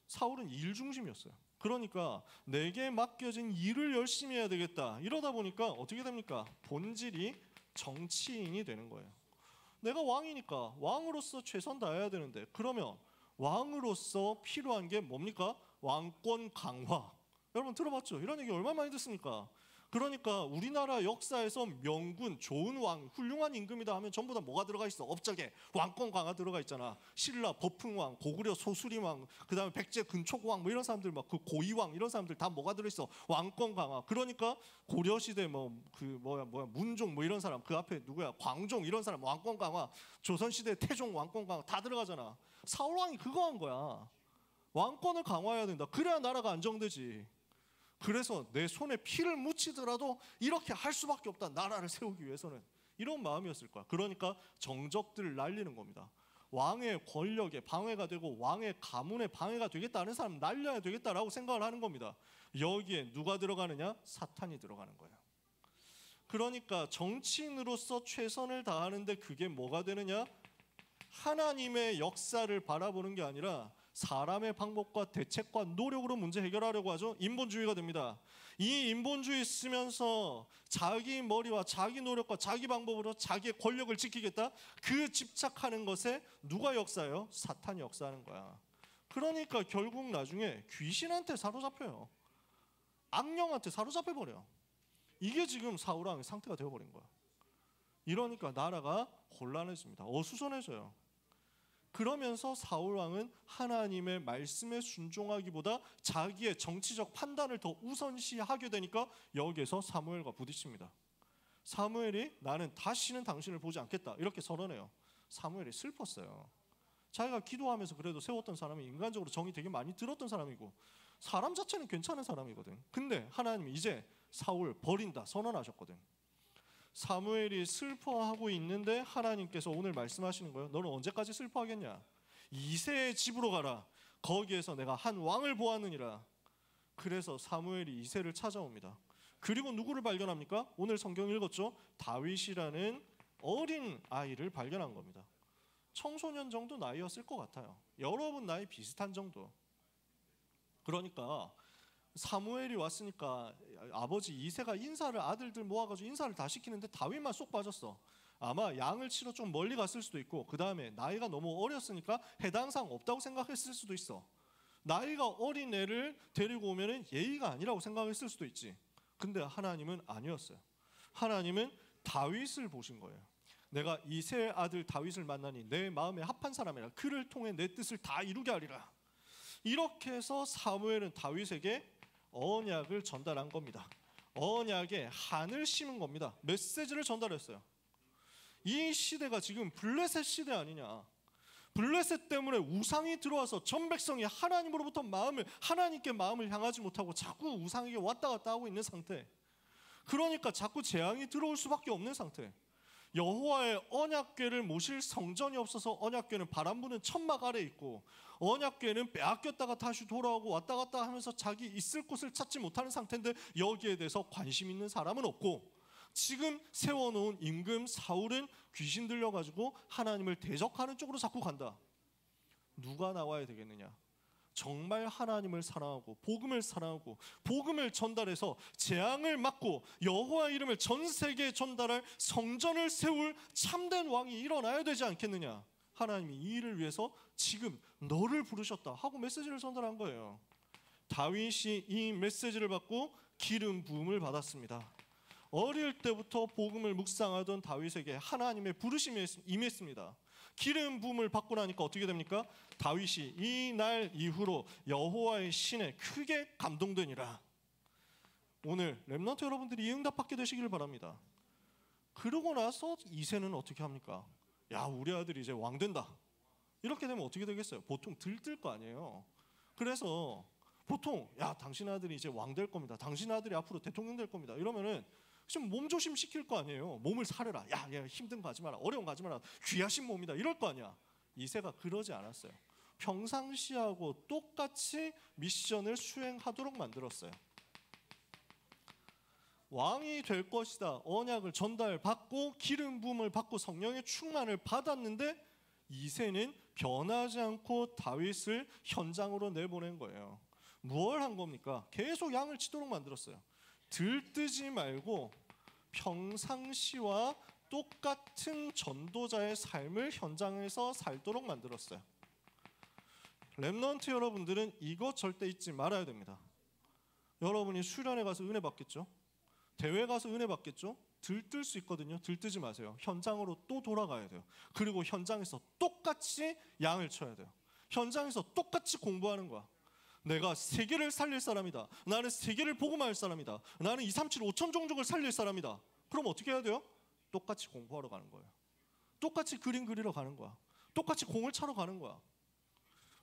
사울은 일 중심이었어요. 그러니까 내게 맡겨진 일을 열심히 해야 되겠다. 이러다 보니까 어떻게 됩니까? 본질이 정치인이 되는 거예요. 내가 왕이니까 왕으로서 최선 다해야 되는데 그러면 왕으로서 필요한 게 뭡니까? 왕권 강화. 여러분 들어봤죠? 이런 얘기 얼마나 많이 듣습니까? 그러니까 우리나라 역사에서 명군, 좋은 왕, 훌륭한 임금이다 하면 전부 다 뭐가 들어가 있어? 업적에 왕권 강화 들어가 있잖아. 신라 법흥왕, 고구려 소수리왕, 그다음에 백제 근촉왕 뭐 이런 사람들 막 그 고이왕 이런 사람들 다 뭐가 들어 있어? 왕권 강화. 그러니까 고려 시대 문종 뭐 이런 사람, 그 앞에 누구야? 광종 이런 사람 왕권 강화. 조선 시대 태종 왕권 강화 다 들어가잖아. 사울 왕이 그거 한 거야. 왕권을 강화해야 된다. 그래야 나라가 안정되지. 그래서 내 손에 피를 묻히더라도 이렇게 할 수밖에 없다. 나라를 세우기 위해서는. 이런 마음이었을 거야. 그러니까 정적들을 날리는 겁니다. 왕의 권력에 방해가 되고 왕의 가문에 방해가 되겠다는 사람 날려야 되겠다라고 생각을 하는 겁니다. 여기에 누가 들어가느냐? 사탄이 들어가는 거예요. 그러니까 정치인으로서 최선을 다하는데 그게 뭐가 되느냐? 하나님의 역사를 바라보는 게 아니라 사람의 방법과 대책과 노력으로 문제 해결하려고 하죠. 인본주의가 됩니다. 이 인본주의 쓰면서 자기 머리와 자기 노력과 자기 방법으로 자기의 권력을 지키겠다. 그 집착하는 것에 누가 역사예요? 사탄이 역사하는 거야. 그러니까 결국 나중에 귀신한테 사로잡혀요. 악령한테 사로잡혀 버려. 이게 지금 사울 왕의 상태가 되어버린 거야. 이러니까 나라가 혼란해집니다. 어수선해져요. 그러면서 사울 왕은 하나님의 말씀에 순종하기보다 자기의 정치적 판단을 더 우선시하게 되니까 여기에서 사무엘과 부딪힙니다. 사무엘이 나는 다시는 당신을 보지 않겠다 이렇게 선언해요. 사무엘이 슬펐어요. 자기가 기도하면서 그래도 세웠던 사람이 인간적으로 정이 되게 많이 들었던 사람이고 사람 자체는 괜찮은 사람이거든. 근데 하나님이 이제 사울 버린다 선언하셨거든. 사무엘이 슬퍼하고 있는데 하나님께서 오늘 말씀하시는 거예요. 너는 언제까지 슬퍼하겠냐? 이새의 집으로 가라. 거기에서 내가 한 왕을 보았느니라. 그래서 사무엘이 이새를 찾아옵니다. 그리고 누구를 발견합니까? 오늘 성경 읽었죠? 다윗이라는 어린 아이를 발견한 겁니다. 청소년 정도 나이였을 것 같아요. 여러분 나이 비슷한 정도. 그러니까 사무엘이 왔으니까 아버지 이새가 인사를 아들들 모아가지고 인사를 다 시키는데 다윗만 쏙 빠졌어. 아마 양을 치러 좀 멀리 갔을 수도 있고 그 다음에 나이가 너무 어렸으니까 해당사항 없다고 생각했을 수도 있어. 나이가 어린 애를 데리고 오면 예의가 아니라고 생각했을 수도 있지. 근데 하나님은 아니었어요. 하나님은 다윗을 보신 거예요. 내가 이새의 아들 다윗을 만나니 내 마음에 합한 사람이라 그를 통해 내 뜻을 다 이루게 하리라. 이렇게 해서 사무엘은 다윗에게 언약을 전달한 겁니다. 언약에 한을 심은 겁니다. 메시지를 전달했어요. 이 시대가 지금 블레셋 시대 아니냐. 블레셋 때문에 우상이 들어와서 전 백성이 하나님으로부터 하나님께 마음을 향하지 못하고 자꾸 우상에게 왔다 갔다 하고 있는 상태. 그러니까 자꾸 재앙이 들어올 수밖에 없는 상태. 여호와의 언약궤를 모실 성전이 없어서 언약궤는 바람 부는 천막 아래 있고 언약궤는 빼앗겼다가 다시 돌아오고 왔다 갔다 하면서 자기 있을 곳을 찾지 못하는 상태인데 여기에 대해서 관심 있는 사람은 없고 지금 세워놓은 임금 사울은 귀신 들려가지고 하나님을 대적하는 쪽으로 자꾸 간다. 누가 나와야 되겠느냐? 정말 하나님을 사랑하고 복음을 사랑하고 복음을 전달해서 재앙을 막고 여호와 이름을 전 세계에 전달할 성전을 세울 참된 왕이 일어나야 되지 않겠느냐. 하나님이 이 일을 위해서 지금 너를 부르셨다 하고 메시지를 전달한 거예요. 다윗이 이 메시지를 받고 기름 부음을 받았습니다. 어릴 때부터 복음을 묵상하던 다윗에게 하나님의 부르심이 임했습니다. 기름 부음을 받고 나니까 어떻게 됩니까? 다윗이 이 날 이후로 여호와의 신에 크게 감동되니라. 오늘 렘넌트 여러분들이 이 응답 받게 되시기를 바랍니다. 그러고 나서 이새는 어떻게 합니까? 야, 우리 아들이 이제 왕 된다. 이렇게 되면 어떻게 되겠어요? 보통 들뜰 거 아니에요. 그래서 보통 야, 당신 아들이 이제 왕 될 겁니다. 당신 아들이 앞으로 대통령 될 겁니다. 이러면은 좀 몸조심 시킬 거 아니에요. 몸을 사려라. 야, 힘든 거 하지 마라. 어려운 거 하지 마라. 귀하신 몸이다. 이럴 거 아니야. 이새가 그러지 않았어요. 평상시하고 똑같이 미션을 수행하도록 만들었어요. 왕이 될 것이다. 언약을 전달받고 기름 부음을 받고 성령의 충만을 받았는데 이새는 변하지 않고 다윗을 현장으로 내보낸 거예요. 무엇을 한 겁니까? 계속 양을 치도록 만들었어요. 들뜨지 말고 평상시와 똑같은 전도자의 삶을 현장에서 살도록 만들었어요. 렘넌트 여러분들은 이거 절대 잊지 말아야 됩니다. 여러분이 수련회 가서 은혜 받겠죠? 대회 가서 은혜 받겠죠? 들뜰 수 있거든요. 들뜨지 마세요. 현장으로 또 돌아가야 돼요. 그리고 현장에서 똑같이 양을 쳐야 돼요. 현장에서 똑같이 공부하는 거야. 내가 세계를 살릴 사람이다. 나는 세계를 복음할 사람이다. 나는 237 5천 종족을 살릴 사람이다. 그럼 어떻게 해야 돼요? 똑같이 공부하러 가는 거예요. 똑같이 그림 그리러 가는 거야. 똑같이 공을 차러 가는 거야.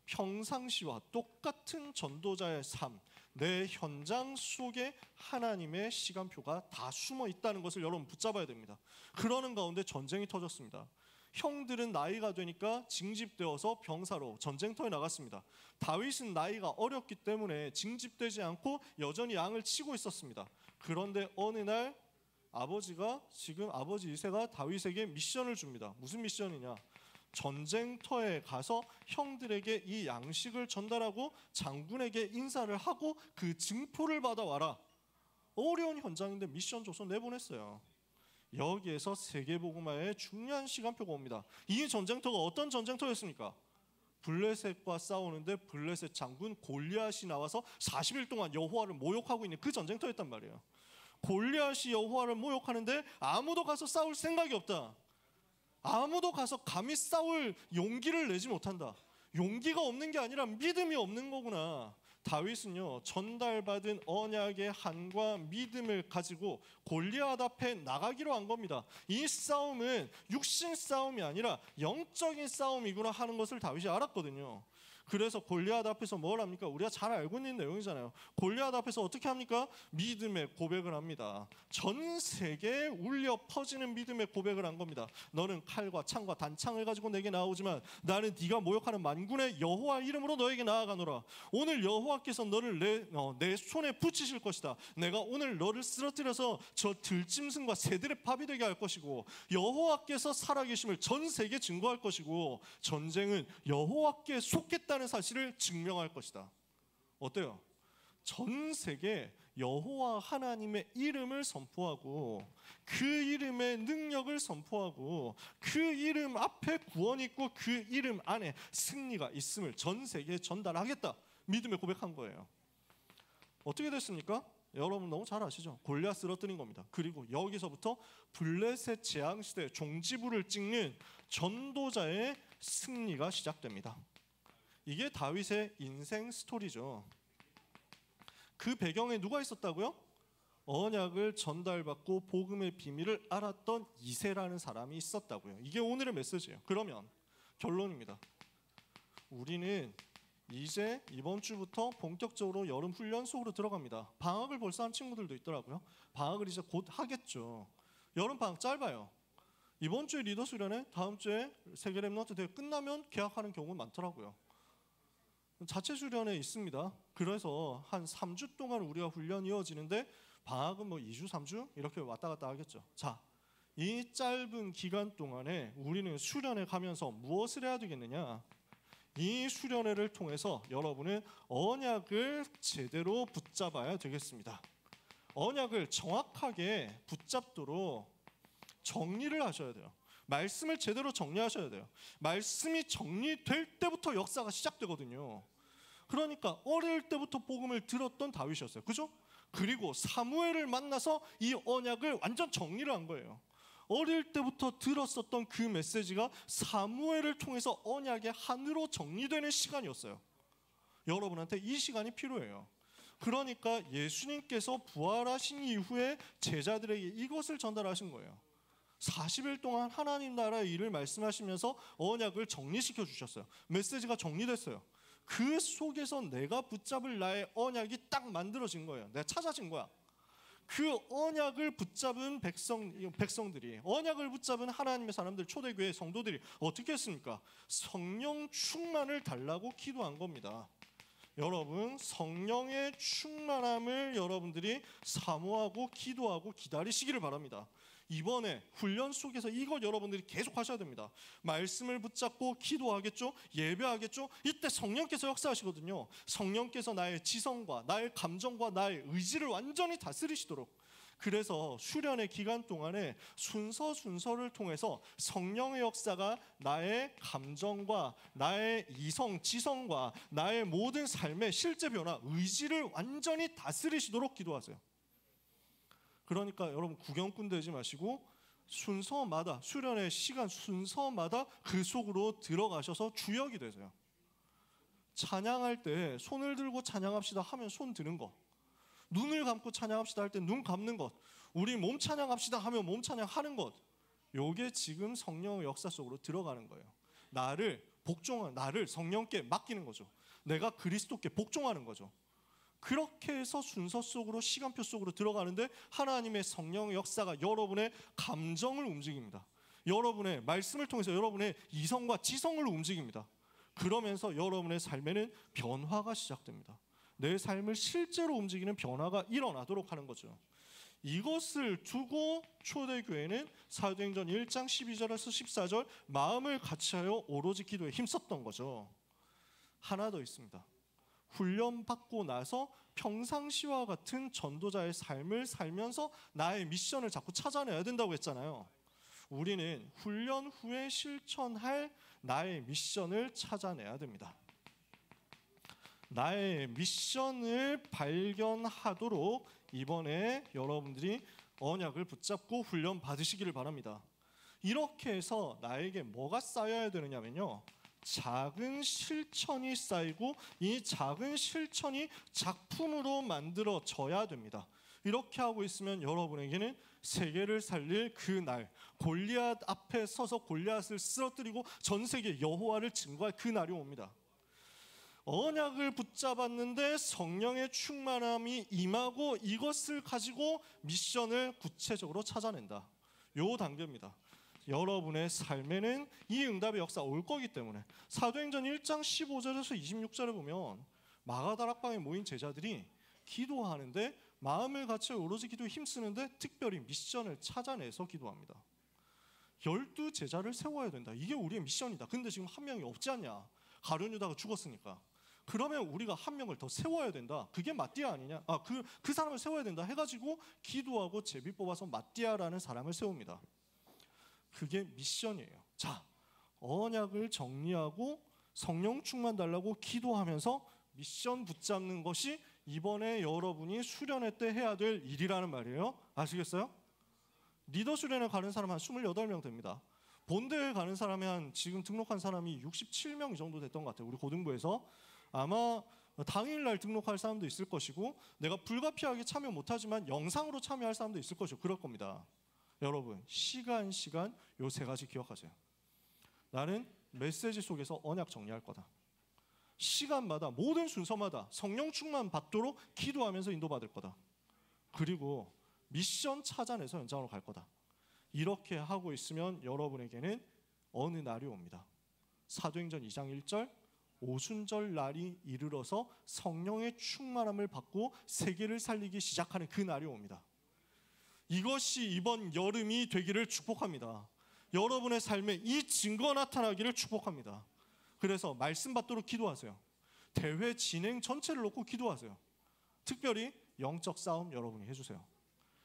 평상시와 똑같은 전도자의 삶, 내 현장 속에 하나님의 시간표가 다 숨어 있다는 것을 여러분 붙잡아야 됩니다. 그러는 가운데 전쟁이 터졌습니다. 형들은 나이가 되니까 징집되어서 병사로 전쟁터에 나갔습니다. 다윗은 나이가 어렸기 때문에 징집되지 않고 여전히 양을 치고 있었습니다. 그런데 어느 날 아버지 이새가 다윗에게 미션을 줍니다. 무슨 미션이냐? 전쟁터에 가서 형들에게 이 양식을 전달하고 장군에게 인사를 하고 그 증포를 받아와라. 어려운 현장인데 미션 줘서 내보냈어요. 여기에서 세계복음화의 중요한 시간표가 옵니다. 이 전쟁터가 어떤 전쟁터였습니까? 블레셋과 싸우는데 블레셋 장군 골리앗이 나와서 40일 동안 여호와를 모욕하고 있는 그 전쟁터였단 말이에요. 골리앗이 여호와를 모욕하는데 아무도 가서 싸울 생각이 없다. 아무도 가서 감히 싸울 용기를 내지 못한다. 용기가 없는 게 아니라 믿음이 없는 거구나. 다윗은요, 전달받은 언약의 한과 믿음을 가지고 골리앗 앞에 나가기로 한 겁니다. 이 싸움은 육신 싸움이 아니라 영적인 싸움이구나 하는 것을 다윗이 알았거든요. 그래서 골리앗 앞에서 뭘 합니까? 우리가 잘 알고 있는 내용이잖아요. 골리앗 앞에서 어떻게 합니까? 믿음의 고백을 합니다. 전 세계에 울려 퍼지는 믿음의 고백을 한 겁니다. 너는 칼과 창과 단창을 가지고 내게 나오지만 나는 네가 모욕하는 만군의 여호와 이름으로 너에게 나아가노라. 오늘 여호와께서 너를 내 손에 붙이실 것이다. 내가 오늘 너를 쓰러뜨려서 저 들짐승과 새들의 밥이 되게 할 것이고, 여호와께서 살아계심을 전 세계에 증거할 것이고, 전쟁은 여호와께 속겠다는 사실을 증명할 것이다. 어때요? 전 세계 여호와 하나님의 이름을 선포하고 그 이름의 능력을 선포하고 그 이름 앞에 구원이 있고 그 이름 안에 승리가 있음을 전 세계에 전달하겠다. 믿음의 고백한 거예요. 어떻게 됐습니까? 여러분 너무 잘 아시죠? 골리앗 쓰러뜨린 겁니다. 그리고 여기서부터 블레셋 재앙시대 종지부를 찍는 전도자의 승리가 시작됩니다. 이게 다윗의 인생 스토리죠. 그 배경에 누가 있었다고요? 언약을 전달받고 복음의 비밀을 알았던 이새라는 사람이 있었다고요. 이게 오늘의 메시지예요. 그러면 결론입니다. 우리는 이제 이번 주부터 본격적으로 여름 훈련 속으로 들어갑니다. 방학을 벌써 한 친구들도 있더라고요. 방학을 이제 곧 하겠죠. 여름 방학 짧아요. 이번 주에 리더 수련회, 다음 주에 세계 랩런트 대회 끝나면 개학하는 경우가 많더라고요. 자체 수련회 있습니다. 그래서 한 3주 동안 우리가 훈련이 이어지는데 방학은 뭐 2주, 3주 이렇게 왔다 갔다 하겠죠. 자, 이 짧은 기간 동안에 우리는 수련회 가면서 무엇을 해야 되겠느냐? 이 수련회를 통해서 여러분은 언약을 제대로 붙잡아야 되겠습니다. 언약을 정확하게 붙잡도록 정리를 하셔야 돼요. 말씀을 제대로 정리하셔야 돼요. 말씀이 정리될 때부터 역사가 시작되거든요. 그러니까 어릴 때부터 복음을 들었던 다윗이었어요. 그죠? 그리고 사무엘을 만나서 이 언약을 완전 정리를 한 거예요. 어릴 때부터 들었었던 그 메시지가 사무엘을 통해서 언약의 한으로 정리되는 시간이었어요. 여러분한테 이 시간이 필요해요. 그러니까 예수님께서 부활하신 이후에 제자들에게 이것을 전달하신 거예요. 40일 동안 하나님 나라의 일을 말씀하시면서 언약을 정리시켜 주셨어요. 메시지가 정리됐어요. 그 속에서 내가 붙잡을 나의 언약이 딱 만들어진 거예요. 내가 찾아진 거야. 그 언약을 붙잡은 백성들이, 언약을 붙잡은 하나님의 사람들, 초대교회 성도들이 어떻게 했습니까? 성령 충만을 달라고 기도한 겁니다. 여러분, 성령의 충만함을 여러분들이 사모하고 기도하고 기다리시기를 바랍니다. 이번에 훈련 속에서 이것 여러분들이 계속 하셔야 됩니다. 말씀을 붙잡고 기도하겠죠? 예배하겠죠? 이때 성령께서 역사하시거든요. 성령께서 나의 지성과 나의 감정과 나의 의지를 완전히 다스리시도록. 그래서 수련의 기간 동안에 순서를 통해서 성령의 역사가 나의 감정과 나의 이성, 지성과 나의 모든 삶의 실제 변화, 의지를 완전히 다스리시도록 기도하세요. 그러니까 여러분 구경꾼 되지 마시고 순서마다, 수련의 시간 순서마다 그 속으로 들어가셔서 주역이 되세요. 찬양할 때 손을 들고 찬양합시다 하면 손 드는 것, 눈을 감고 찬양합시다 할 때 눈 감는 것, 우리 몸 찬양합시다 하면 몸 찬양하는 것, 요게 지금 성령의 역사 속으로 들어가는 거예요. 나를 성령께 맡기는 거죠. 내가 그리스도께 복종하는 거죠. 그렇게 해서 순서 속으로, 시간표 속으로 들어가는데 하나님의 성령의 역사가 여러분의 감정을 움직입니다. 여러분의 말씀을 통해서 여러분의 이성과 지성을 움직입니다. 그러면서 여러분의 삶에는 변화가 시작됩니다. 내 삶을 실제로 움직이는 변화가 일어나도록 하는 거죠. 이것을 두고 초대교회는 사도행전 1장 12절에서 14절 마음을 같이하여 오로지 기도에 힘썼던 거죠. 하나 더 있습니다. 훈련받고 나서 평상시와 같은 전도자의 삶을 살면서 나의 미션을 자꾸 찾아내야 된다고 했잖아요. 우리는 훈련 후에 실천할 나의 미션을 찾아내야 됩니다. 나의 미션을 발견하도록 이번에 여러분들이 언약을 붙잡고 훈련 받으시기를 바랍니다. 이렇게 해서 나에게 뭐가 쌓여야 되느냐면요, 작은 실천이 쌓이고 이 작은 실천이 작품으로 만들어져야 됩니다. 이렇게 하고 있으면 여러분에게는 세계를 살릴 그 날, 골리앗 앞에 서서 골리앗을 쓰러뜨리고 전 세계 여호와를 증거할 그 날이 옵니다. 언약을 붙잡았는데 성령의 충만함이 임하고 이것을 가지고 미션을 구체적으로 찾아낸다. 요 단계입니다. 여러분의 삶에는 이 응답의 역사가 올 거기 때문에 사도행전 1장 15절에서 26절에 보면 마가다락방에 모인 제자들이 기도하는데 마음을 같이 오로지 기도에 힘쓰는데 특별히 미션을 찾아내서 기도합니다. 12제자를 세워야 된다. 이게 우리의 미션이다. 근데 지금 한 명이 없지 않냐? 가룟 유다가 죽었으니까. 그러면 우리가 한 명을 더 세워야 된다. 그게 마띠아 아니냐? 그 사람을 세워야 된다 해가지고 기도하고 제비 뽑아서 마띠아라는 사람을 세웁니다. 그게 미션이에요. 자, 언약을 정리하고 성령 충만 달라고 기도하면서 미션 붙잡는 것이 이번에 여러분이 수련회 때 해야 될 일이라는 말이에요. 아시겠어요? 리더 수련회 가는 사람 한 28명 됩니다. 본대에 가는 사람이 지금 등록한 사람이 67명 이 정도 됐던 것 같아요. 우리 고등부에서. 아마 당일날 등록할 사람도 있을 것이고 내가 불가피하게 참여 못하지만 영상으로 참여할 사람도 있을 것이고 그럴 겁니다. 여러분, 시간 요 세 가지 기억하세요. 나는 메시지 속에서 언약 정리할 거다. 시간마다 모든 순서마다 성령 충만 받도록 기도하면서 인도받을 거다. 그리고 미션 찾아내서 현장으로 갈 거다. 이렇게 하고 있으면 여러분에게는 어느 날이 옵니다. 사도행전 2장 1절 오순절 날이 이르러서 성령의 충만함을 받고 세계를 살리기 시작하는 그 날이 옵니다. 이것이 이번 여름이 되기를 축복합니다. 여러분의 삶에 이 증거 나타나기를 축복합니다. 그래서 말씀 받도록 기도하세요. 대회 진행 전체를 놓고 기도하세요. 특별히 영적 싸움 여러분이 해주세요.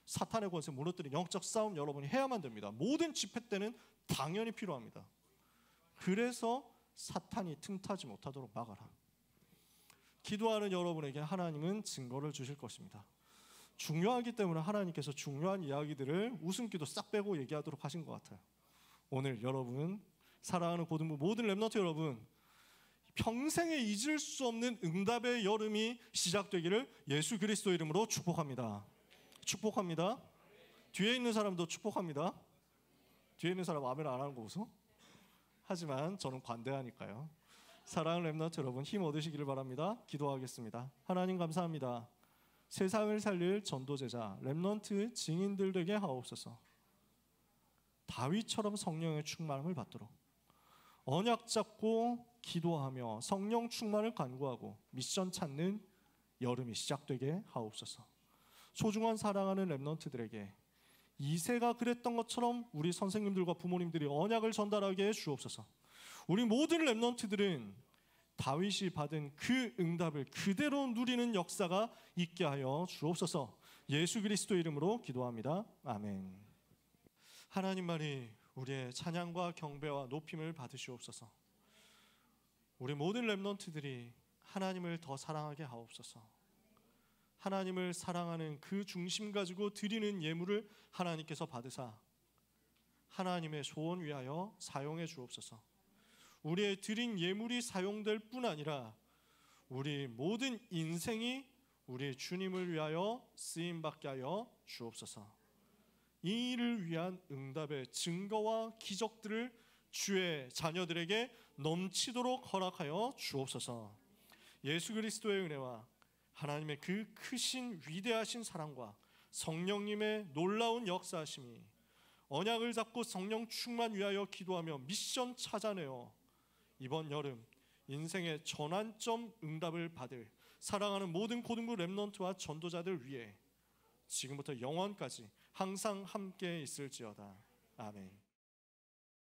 사탄의 권세 무너뜨린 영적 싸움 여러분이 해야만 됩니다. 모든 집회 때는 당연히 필요합니다. 그래서 사탄이 틈타지 못하도록 막아라. 기도하는 여러분에게 하나님은 증거를 주실 것입니다. 중요하기 때문에 하나님께서 중요한 이야기들을 웃음기도 싹 빼고 얘기하도록 하신 것 같아요. 오늘 여러분, 사랑하는 고등부 모든 렘넌트 여러분, 평생에 잊을 수 없는 응답의 여름이 시작되기를 예수 그리스도 이름으로 축복합니다. 축복합니다. 뒤에 있는 사람도 축복합니다. 뒤에 있는 사람 아멘 안 하는 거 보소? 하지만 저는 관대하니까요. 사랑하는 렘넌트 여러분, 힘 얻으시기를 바랍니다. 기도하겠습니다. 하나님 감사합니다. 세상을 살릴 전도제자 렘넌트 증인들 되게 하옵소서. 다윗처럼 성령의 충만함을 받도록 언약 잡고 기도하며 성령 충만을 간구하고 미션 찾는 여름이 시작되게 하옵소서. 소중한 사랑하는 렘넌트들에게 이새가 그랬던 것처럼 우리 선생님들과 부모님들이 언약을 전달하게 해 주옵소서. 우리 모든 렘넌트들은 다윗이 받은 그 응답을 그대로 누리는 역사가 있게 하여 주옵소서. 예수 그리스도 이름으로 기도합니다. 아멘. 하나님만이 우리의 찬양과 경배와 높임을 받으시옵소서. 우리 모든 렘넌트들이 하나님을 더 사랑하게 하옵소서. 하나님을 사랑하는 그 중심 가지고 드리는 예물을 하나님께서 받으사 하나님의 소원 위하여 사용해 주옵소서. 우리의 드린 예물이 사용될 뿐 아니라 우리 모든 인생이 우리 주님을 위하여 쓰임받게 하여 주옵소서. 이 일을 위한 응답의 증거와 기적들을 주의 자녀들에게 넘치도록 허락하여 주옵소서. 예수 그리스도의 은혜와 하나님의 그 크신 위대하신 사랑과 성령님의 놀라운 역사하심이 언약을 잡고 성령 충만 위하여 기도하며 미션 찾아내어 이번 여름 인생의 전환점 응답을 받을 사랑하는 모든 고등부 렘넌트와 전도자들 위해 지금부터 영원까지 항상 함께 있을지어다. 아멘.